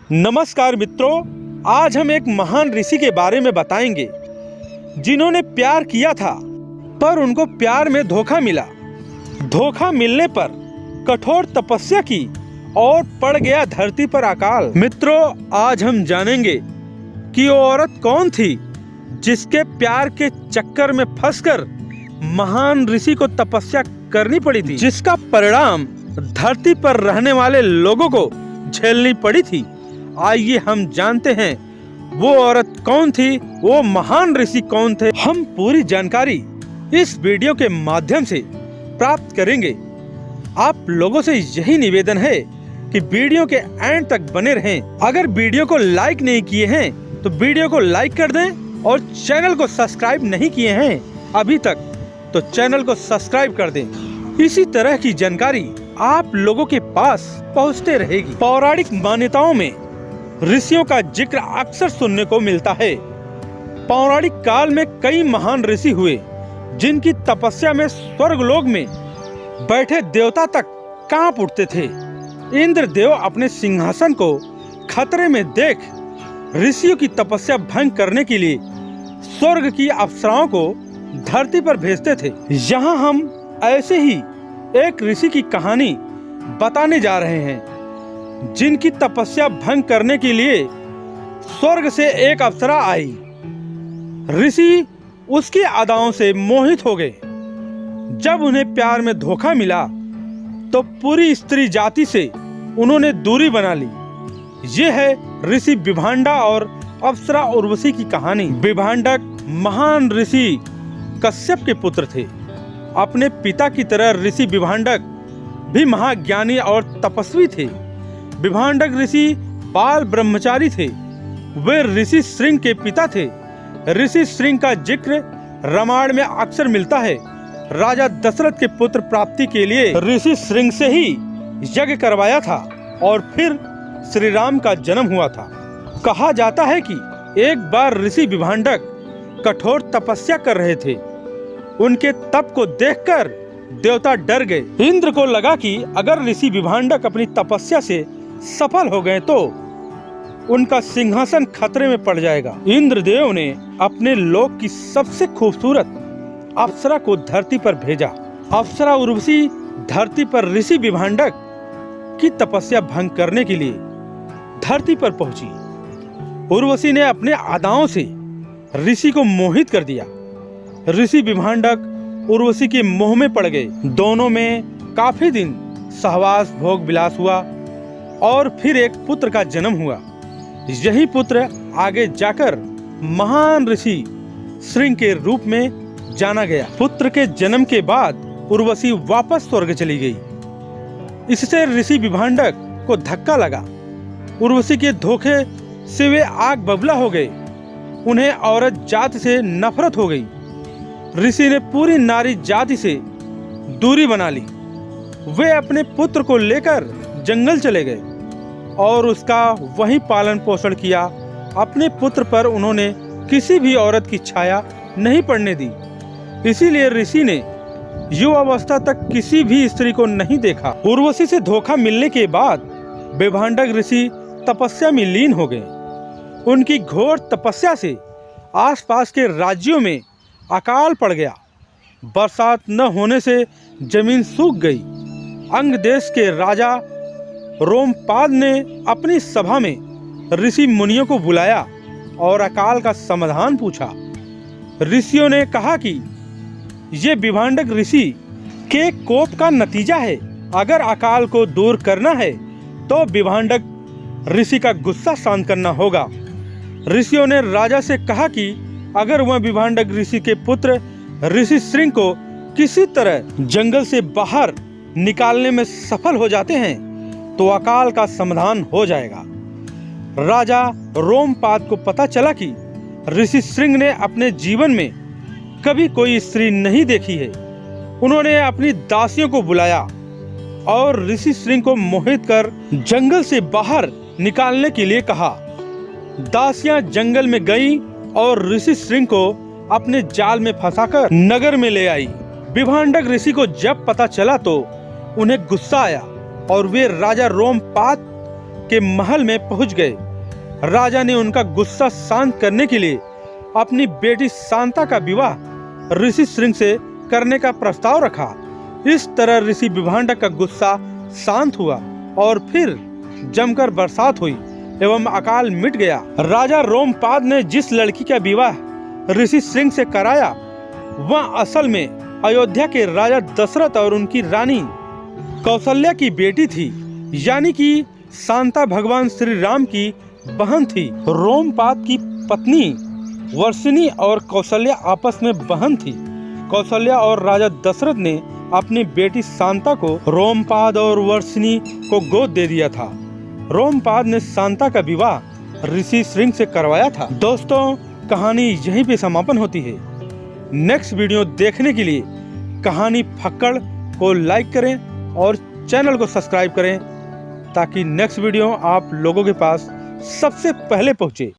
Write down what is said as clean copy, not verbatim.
नमस्कार मित्रों, आज हम एक महान ऋषि के बारे में बताएंगे जिन्होंने प्यार किया था पर उनको प्यार में धोखा मिला। धोखा मिलने पर कठोर तपस्या की और पड़ गया धरती पर अकाल। मित्रों, आज हम जानेंगे कि वो औरत कौन थी जिसके प्यार के चक्कर में फंसकर महान ऋषि को तपस्या करनी पड़ी थी, जिसका परिणाम धरती पर रहने वाले लोगों को झेलनी पड़ी थी। आइए हम जानते हैं वो औरत कौन थी, वो महान ऋषि कौन थे। हम पूरी जानकारी इस वीडियो के माध्यम से प्राप्त करेंगे। आप लोगों से यही निवेदन है कि वीडियो के एंड तक बने रहें। अगर वीडियो को लाइक नहीं किए हैं तो वीडियो को लाइक कर दें और चैनल को सब्सक्राइब नहीं किए हैं अभी तक तो चैनल को सब्सक्राइब कर दें। इसी तरह की जानकारी आप लोगों के पास पहुंचते रहेगी। पौराणिक मान्यताओं में ऋषियों का जिक्र अक्सर सुनने को मिलता है। पौराणिक काल में कई महान ऋषि हुए जिनकी तपस्या में स्वर्गलोक में बैठे देवता तक कांप उठते थे। इंद्रदेव अपने सिंहासन को खतरे में देख ऋषियों की तपस्या भंग करने के लिए स्वर्ग की अप्सराओं को धरती पर भेजते थे। यहाँ हम ऐसे ही एक ऋषि की कहानी बताने जा रहे हैं जिनकी तपस्या भंग करने के लिए स्वर्ग से एक अप्सरा आई। ऋषि उसकी अदाओं से मोहित हो गए। जब उन्हें प्यार में धोखा मिला तो पूरी स्त्री जाति से उन्होंने दूरी बना ली। ये है ऋषि विभांडा और अप्सरा उर्वशी की कहानी। विभांडक महान ऋषि कश्यप के पुत्र थे। अपने पिता की तरह ऋषि विभांडक भी महाज्ञानी और तपस्वी थे। विभांडक ऋषि बाल ब्रह्मचारी थे। वे ऋषि श्रृंग के पिता थे। ऋषि श्रृंग का जिक्र रामायण में अक्सर मिलता है। राजा दशरथ के पुत्र प्राप्ति के लिए ऋषि श्रृंग से ही यज्ञ करवाया था और फिर श्री राम का जन्म हुआ था। कहा जाता है कि एक बार ऋषि विभांडक कठोर तपस्या कर रहे थे। उनके तप को देखकर देवता डर गए। इंद्र को लगा कि अगर ऋषि विभांडक अपनी तपस्या से सफल हो गए तो उनका सिंहासन खतरे में पड़ जाएगा। इंद्रदेव ने अपने लोक की सबसे खूबसूरत अप्सरा को धरती पर भेजा। अप्सरा उर्वशी धरती पर ऋषि विभांडक की तपस्या भंग करने के लिए धरती पर पहुंची। उर्वशी ने अपने अदाओं से ऋषि को मोहित कर दिया। ऋषि विभांडक उर्वशी के मोह में पड़ गए। दोनों में काफी दिन सहवास भोग विलास हुआ और फिर एक पुत्र का जन्म हुआ। यही पुत्र आगे जाकर महान ऋषि श्रृंग के रूप में जाना गया। पुत्र के जन्म के बाद उर्वशी वापस स्वर्ग चली गई। इससे ऋषि विभांडक को धक्का लगा। उर्वशी के धोखे से वे आग बबूला हो गए। उन्हें औरत जाति से नफरत हो गई। ऋषि ने पूरी नारी जाति से दूरी बना ली। वे अपने पुत्र को लेकर जंगल चले गए और उसका वहीं पालन पोषण किया। अपने पुत्र पर उन्होंने किसी भी औरत की छाया नहीं पड़ने दी। इसीलिए ऋषि ने युवावस्था तक किसी भी स्त्री को नहीं देखा। उर्वशी से धोखा मिलने के बाद विभांडक ऋषि तपस्या में लीन हो गए। उनकी घोर तपस्या से आसपास के राज्यों में अकाल पड़ गया। बरसात न होने से जमीन सूख गई। अंग देश के राजा रोमपाद ने अपनी सभा में ऋषि मुनियों को बुलाया और अकाल का समाधान पूछा। ऋषियों ने कहा कि ये विभांडक ऋषि के कोप का नतीजा है। अगर अकाल को दूर करना है तो विभांडक ऋषि का गुस्सा शांत करना होगा। ऋषियों ने राजा से कहा कि अगर वह विभांडक ऋषि के पुत्र ऋषि श्रृंग को किसी तरह जंगल से बाहर निकालने में सफल हो जाते हैं तो अकाल का समाधान हो जाएगा। राजा रोमपाद को पता चला कि ऋषि श्रृंग ने अपने जीवन में कभी कोई स्त्री नहीं देखी है। उन्होंने अपनी दासियों को बुलाया और ऋषि श्रृंग को मोहित कर जंगल से बाहर निकालने के लिए कहा। दासियां जंगल में गईं और ऋषि श्रृंग को अपने जाल में फंसाकर नगर में ले आई। विभांडक ऋषि को जब पता चला तो उन्हें गुस्सा आया और वे राजा रोमपाद के महल में पहुंच गए। राजा ने उनका गुस्सा शांत करने के लिए अपनी बेटी शांता का विवाह ऋषि श्रृंग से करने का प्रस्ताव रखा। इस तरह ऋषि विभांडक का गुस्सा शांत हुआ और फिर जमकर बरसात हुई एवं अकाल मिट गया। राजा रोमपाद ने जिस लड़की का विवाह ऋषि श्रृंग से कराया वह असल में अयोध्या के राजा दशरथ और उनकी रानी कौशल्या की बेटी थी, यानी कि शांता भगवान श्री राम की बहन थी। रोमपाद की पत्नी वर्षिणी और कौशल्या आपस में बहन थी। कौशल्या और राजा दशरथ ने अपनी बेटी शांता को रोमपाद और वर्षिणी को गोद दे दिया था। रोमपाद ने शांता का विवाह ऋषि श्रृंग से करवाया था। दोस्तों, कहानी यहीं पे समापन होती है। नेक्स्ट वीडियो देखने के लिए कहानी फक्कड़ को लाइक करें और चैनल को सब्सक्राइब करें ताकि नेक्स्ट वीडियो आप लोगों के पास सबसे पहले पहुंचे।